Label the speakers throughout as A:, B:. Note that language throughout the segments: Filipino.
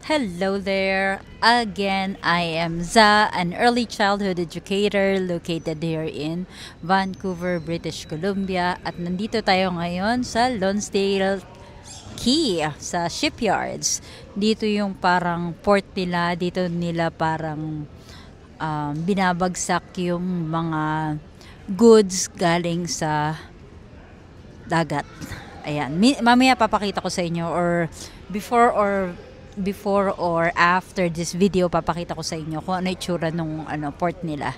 A: Hello there! Again, I am Za, an early childhood educator located here in Vancouver, British Columbia. At nandito tayo ngayon sa Lonsdale Quay, sa shipyards. Dito yung parang port nila, dito nila parang binabagsak yung mga goods galing sa dagat. Ayan, mamaya papakita ko sa inyo or before or after this video papakita ko sa inyo kung ano itsura nung port nila.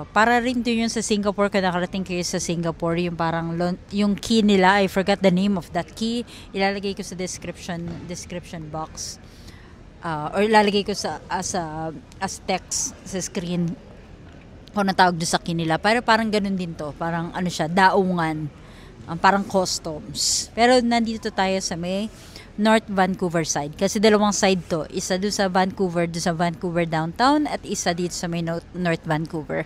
A: Para rin din yun sa Singapore, kung nakarating kayo sa Singapore, yung parang yung key nila, I forgot the name of that key, ilalagay ko sa description box, or ilalagay ko sa as text sa screen kung ano tawag doon sa key nila. Pero parang ganun din to, parang ano siya, daungan, parang customs. Pero nandito tayo sa may North Vancouver side. Kasi dalawang side to. Isa doon sa Vancouver downtown at isa dito sa may North Vancouver.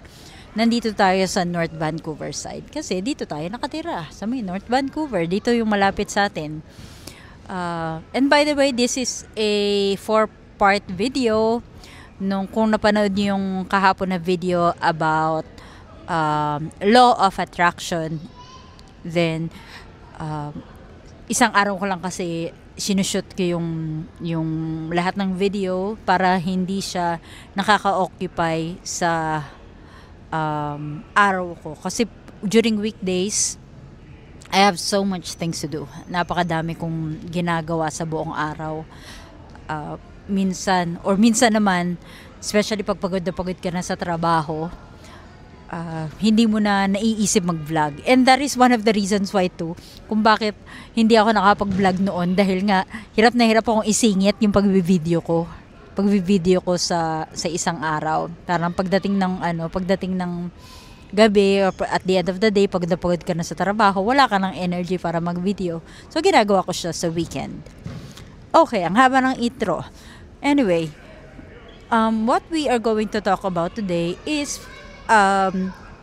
A: Nandito tayo sa North Vancouver side. Kasi dito tayo nakatira sa may North Vancouver. Dito yung malapit sa atin. And by the way, this is a 4-part video. Kung napanood niyo yung kahapon na video about law of attraction, then isang araw ko lang kasi sinushoot ko yung lahat ng video para hindi siya nakaka-occupy sa araw ko. Kasi during weekdays, I have so much things to do. Napakadami kong ginagawa sa buong araw. Minsan naman, especially pag pagod ka na sa trabaho, hindi mo na naiisip mag-vlog. And that is one of the reasons why too, kung bakit hindi ako nakapag-vlog noon, dahil nga hirap na hirap akong isingit yung pagbi-video ko sa isang araw. Parang pagdating ng gabi or at the end of the day, pag napagod ka na sa trabaho, wala ka ng energy para mag-video. So ginagawa ko siya sa weekend. Okay, ang haba ng intro. Anyway, what we are going to talk about today is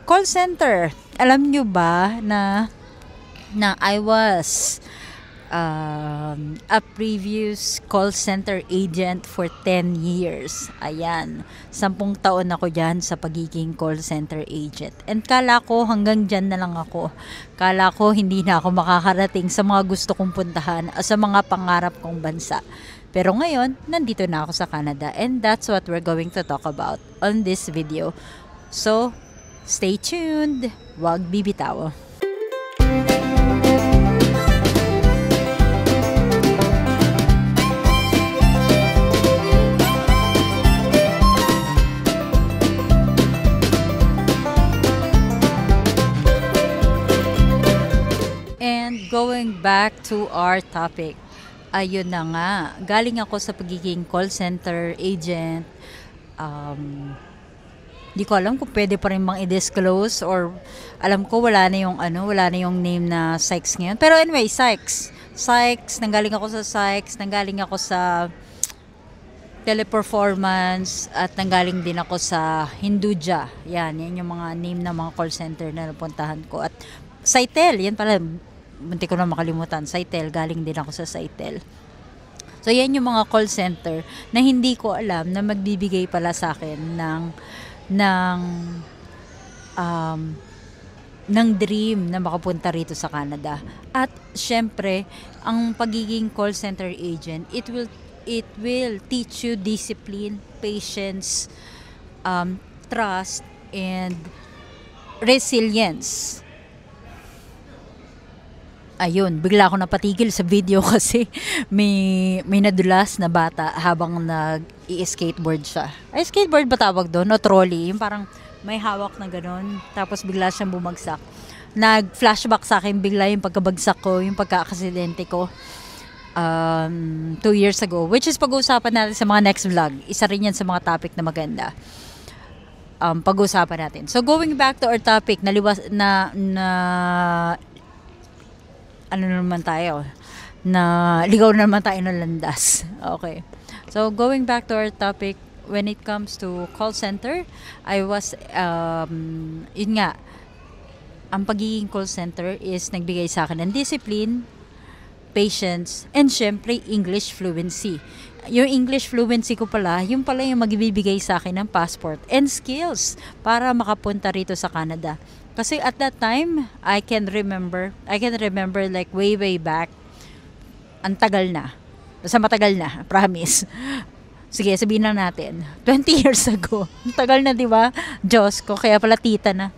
A: call center. Alam nyo ba na I was a previous call center agent for 10 years. Ayan, 10 taon ako dyan sa pagiging call center agent. And kala ko hanggang dyan na lang ako. Kala ko hindi na ako makakarating sa mga gusto kong puntahan, sa mga pangarap kong bansa. Pero ngayon, nandito na ako sa Canada, and that's what we're going to talk about on this video. So, stay tuned. Huwag bibitaw. And going back to our topic, ayun na nga, galing ako sa pagiging call center agent. Di ko alam kung pwede pa rin bang i-disclose, or alam ko wala na yung name na Sykes ngayon. Pero anyway, Sykes, nanggaling ako sa Teleperformance, at nanggaling din ako sa Hinduja. Yan yung mga name ng mga call center na napuntahan ko. At Sitel, yan pala, munti ko na makalimutan. Sitel, galing din ako sa Sitel. So yan yung mga call center na hindi ko alam na magbibigay pala sa akin ng dream na makapunta rito sa Canada. At syempre, ang pagiging call center agent, it will teach you discipline, patience, trust, and resilience. Ayun, bigla ako napatigil sa video kasi may nadulas na bata habang nag-i-skateboard siya. Ay, skateboard ba tawag doon? No, trolley. Yung parang may hawak na gano'n. Tapos bigla siyang bumagsak. Nag-flashback sa akin bigla yung pagkabagsak ko, yung pagka-aksidente ko 2 years ago. Which is pag-uusapan natin sa mga next vlog. Isa rin yan sa mga topic na maganda. Pag-uusapan natin. So, going back to our topic, naliwas ligaw na naman tayo ng landas. Okay. So, going back to our topic, when it comes to call center, I was, yun nga, ang pagiging call center is nagbigay sa akin ng discipline, patience, and syempre English fluency. yung English fluency ko pala, yung pala yung magbibigay sa akin ng passport and skills para makapunta rito sa Canada. Kasi at that time, I can remember like way back, ang tagal na. Basta matagal na, promise. Sige, sabihin na natin. 20 years ago. Ang tagal na, di ba? Diyos ko, kaya pala tita na.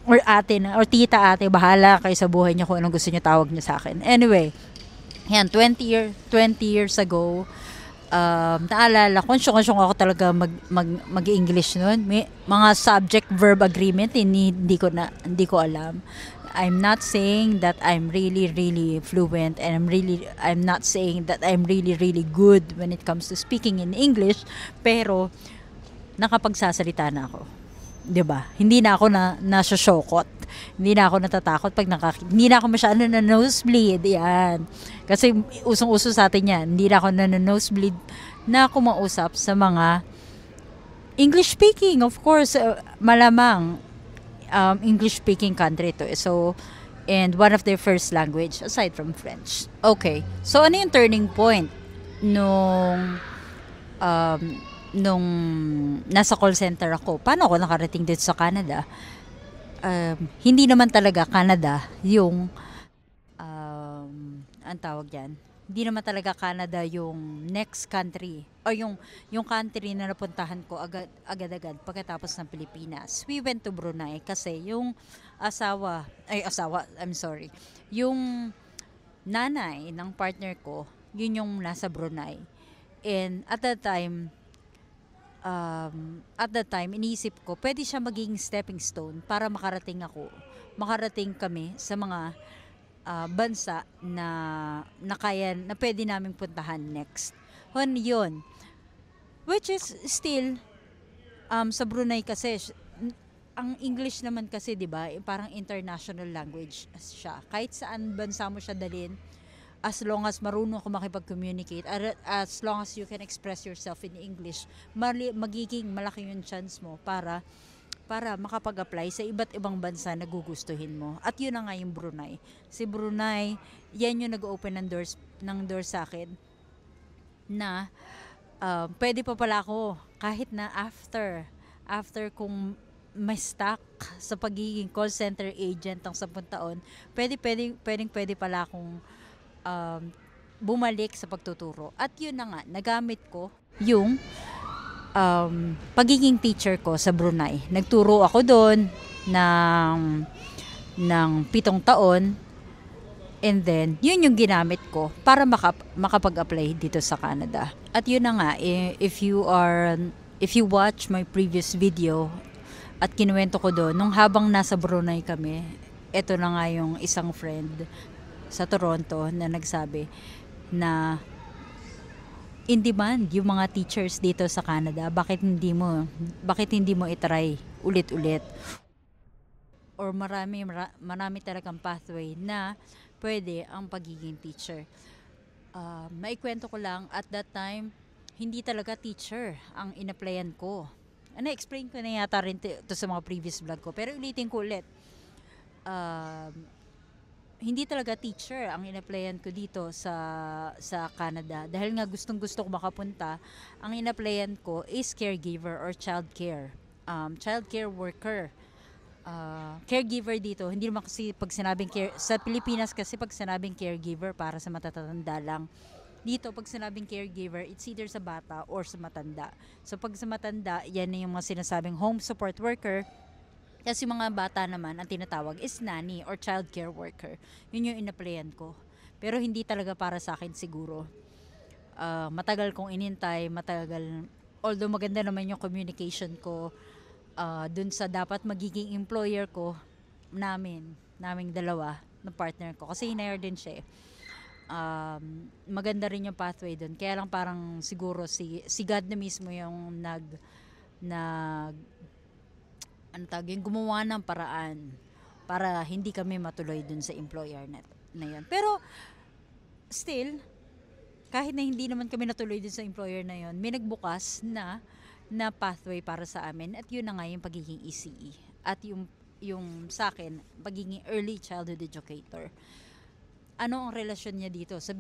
A: Or ate na. Or tita ate. Bahala kayo sa buhay niyo kung anong gusto niyo tawag niyo sa akin. Anyway, yan, 20 years ago, naalala, konsyong ako talaga mag-English noon. May mga subject-verb agreement, hindi ko alam. I'm not saying that I'm really fluent, and I'm not saying that I'm really good when it comes to speaking in English, pero nakapagsasalita na ako. 'Di ba? Hindi na ako nasyosokot. Hindi na ako natatakot pag hindi na ako masyado na nosebleed. Yan. Kasi usong-uso sa atin 'yan. Hindi na ako na nosebleed na kumausap sa mga English speaking, of course, malamang English speaking country to. So, and one of their first language aside from French. Okay. So, ano yung turning point nung nasa call center ako? Paano ako nakarating dito sa Canada? Hindi naman talaga Canada yung ang tawag yan. Hindi naman talaga Canada yung next country o yung country na napuntahan ko agad-agad pagkatapos ng Pilipinas. We went to Brunei kasi yung yung nanay ng partner ko, yun yung nasa Brunei. And at that time, iniisip ko, pwede siya maging stepping stone para makarating kami sa mga bansa na pwede naming puntahan next. Yun. Which is still, sa Brunei kasi, ang English naman kasi, di ba, parang international language siya. Kahit saan bansa mo siya dalhin, as long as marunong ka makipag-communicate, as long as you can express yourself in English, magiging malaki yung chance mo para makapag-apply sa iba't ibang bansa na gugustuhin mo. At yun na nga yung Brunei. Si Brunei, yan yung nag-open ng doors sa akin na pwede pa pala ako kahit na after kung may stuck sa pagiging call center agent ng 10 taon, pwede pala akong bumalik sa pagtuturo. At yun na nga, nagamit ko yung pagiging teacher ko sa Brunei. Nagturo ako doon ng 7 taon, and then yun yung ginamit ko para makapag-apply dito sa Canada. At yun na nga, if you watch my previous video at kinuwento ko doon, nung habang nasa Brunei kami, eto na nga yung isang friend sa Toronto na nagsabi na in demand yung mga teachers dito sa Canada. Bakit hindi mo i-try ulit-ulit? Or marami talagang pathway na pwede ang pagiging teacher. Maikwento ko lang, at that time, hindi talaga teacher ang in-applyan ko. Na-explain ko na yata rin to sa mga previous vlog ko. Pero ulitin ko ulit. Hindi talaga teacher ang in-applyan ko dito sa Canada. Dahil nga gustong-gusto ko makapunta, ang in-applyan ko is caregiver or childcare. Childcare worker. Caregiver dito, hindi naman kasi pag sinabing sa Pilipinas kasi pag sinabing caregiver para sa matatanda lang. Dito pag sinabing caregiver, it's either sa bata or sa matanda. So pag sa matanda, yan na yung mga sinasabing home support worker. Kasi mga bata naman, ang tinatawag is nanny or child care worker. Yun yung in-applyan ko. Pero hindi talaga para sa akin siguro. Matagal kong inintay, although maganda naman yung communication ko dun sa dapat magiging employer ko, naming dalawa na partner ko. Kasi hinire din siya. Maganda rin yung pathway dun. Kaya lang parang siguro si God na mismo yung yung gumawa ng paraan para hindi kami matuloy dun sa employer na yun. Pero still, kahit na hindi naman kami natuloy dun sa employer na yun, may nagbukas na pathway para sa amin, at yun na nga yung pagiging ECE at yung sa akin pagiging early childhood educator. ano ang relasyon niya dito sa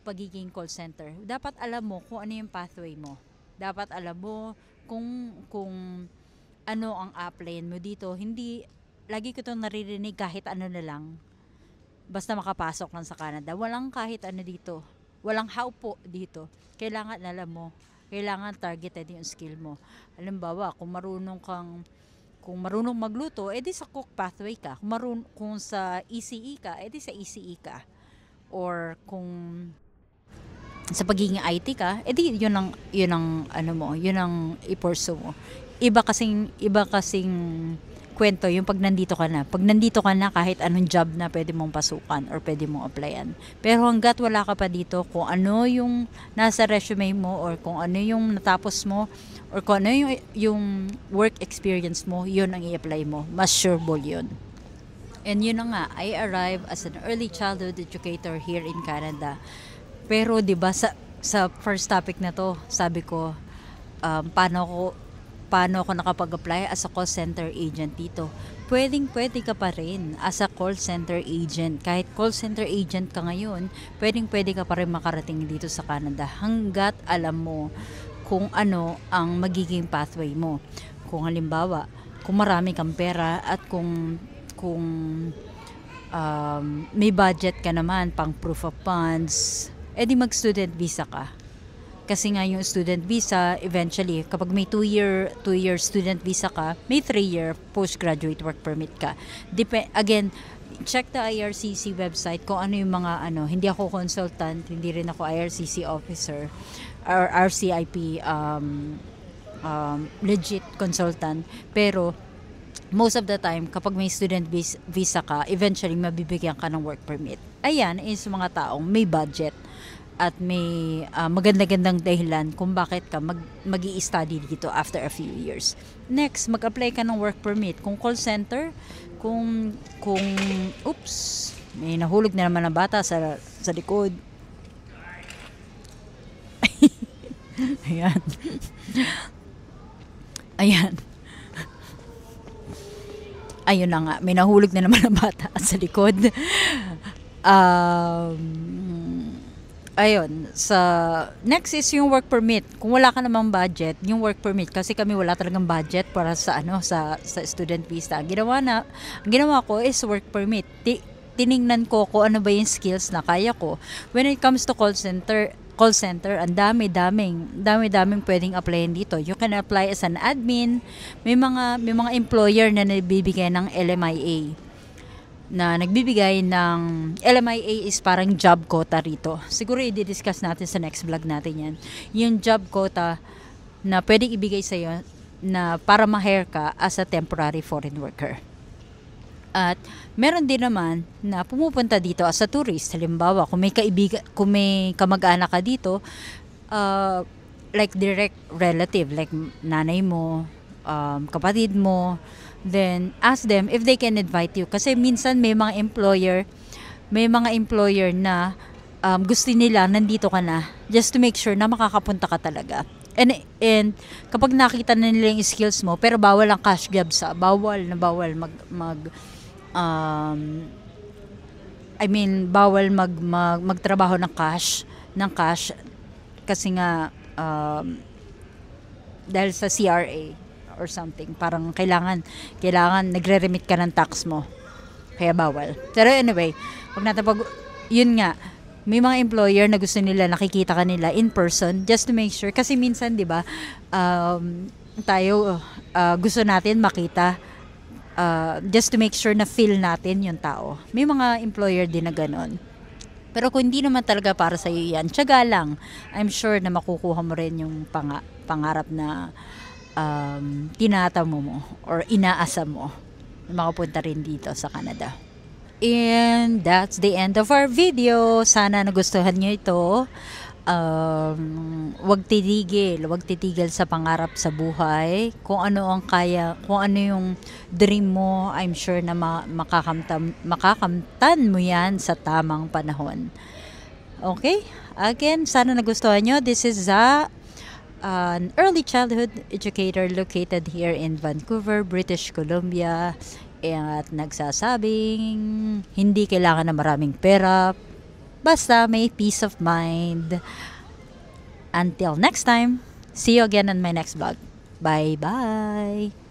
A: pagiging call center. Dapat alam mo kung ano yung pathway mo. Dapat alam mo kung ano ang upline mo dito. Hindi, lagi ko itong naririnig kahit ano na lang. Basta makapasok lang sa Canada. Walang kahit ano dito. Walang how po dito. Kailangan alam mo. Kailangan targeted yung skill mo. Halimbawa, kung marunong magluto, edi sa cook pathway ka. Kung sa ECE ka, edi sa ECE ka. Or kung sa pagiging IT ka, edi yun ang ano mo, yun ang i-pursue mo. Iba kasing kwento yung pag nandito ka na. Pag nandito ka na, kahit anong job na pwede mong pasukan or pwede mong applyan. Pero hanggat wala ka pa dito, kung ano yung nasa resume mo or kung ano yung natapos mo or kung ano yung work experience mo, yun ang i-apply mo. Mas sureable yun. And yun na nga, I arrived as an early childhood educator here in Canada. Pero 'di ba sa first topic na to, sabi ko paano ako nakapag-apply as a call center agent dito. Pwede ka pa rin as a call center agent. Kahit call center agent ka ngayon, pwede ka pa rin makarating dito sa Canada hanggat alam mo kung ano ang magiging pathway mo. Kung halimbawa, kung marami kang pera at kung may budget ka naman pang proof of funds, edi mag-student visa ka. Kasi nga yung student visa, eventually, kapag may 2-year student visa ka, may 3-year postgraduate work permit ka. Again, check the IRCC website kung ano yung mga hindi ako consultant, hindi rin ako IRCC officer or RCIP legit consultant. Pero most of the time, kapag may student visa ka, eventually mabibigyan ka ng work permit. Ayan is mga taong may budget at may maganda-gandang dahilan kung bakit ka mag-i-study dito after a few years. Next, mag-apply ka ng work permit. Kung call center, kung oops, may nahulog na naman ng bata sa likod. Ayan. Ayan. Ayun na nga, may nahulog na naman ng bata sa likod. Ayun, next is yung work permit. Kung wala ka namang budget, yung work permit, kasi kami wala talagang budget para sa student visa. Ang ginawa ko is work permit. Tiningnan ko kung ano ba yung skills na kaya ko. When it comes to call center, ang dami-daming pwedeng applyin dito. You can apply as an admin. May mga employer na nagbibigay ng LMIA. LMIA is parang job quota rito. Siguro i-discuss natin sa next vlog natin yan. Yung job quota na pwedeng ibigay sa'yo na para ma-hire ka as a temporary foreign worker. At meron din naman na pumupunta dito as a tourist. Halimbawa, kung may kamag-anak ka dito, like direct relative, like nanay mo, kapatid mo, then ask them if they can invite you. Kasi minsan may mga employer na gusto nila nandito ka na just to make sure na makakapunta ka talaga. And kapag nakita na nila yung skills mo, pero bawal ang cash grab bawal bawal magtrabaho ng cash kasi nga dahil sa CRA or something, parang kailangan nagre-remit ka ng tax mo, kaya bawal. Pero anyway, yun nga, may mga employer na gusto nila nakikita ka nila in person just to make sure, kasi minsan 'di ba, tayo gusto natin makita just to make sure na feel natin yung tao. May mga employer din na ganon. Pero kung hindi naman talaga para sa iyo yan, tiyaga lang. I'm sure na makukuha mo rin yung pangarap na tinatamo mo or inaasam mo na makapunta rin dito sa Canada. And that's the end of our video. Sana nagustuhan nyo ito. Wag titigil sa pangarap sa buhay. Kung ano yung dream mo, I'm sure na makakamtan mo yan sa tamang panahon. Okay? Again, sana nagustuhan nyo. This is an early childhood educator located here in Vancouver, British Columbia, at nagsasabing hindi kailangan na maraming pera Basta may peace of mind. Until next time, see you again on my next vlog. Bye-bye!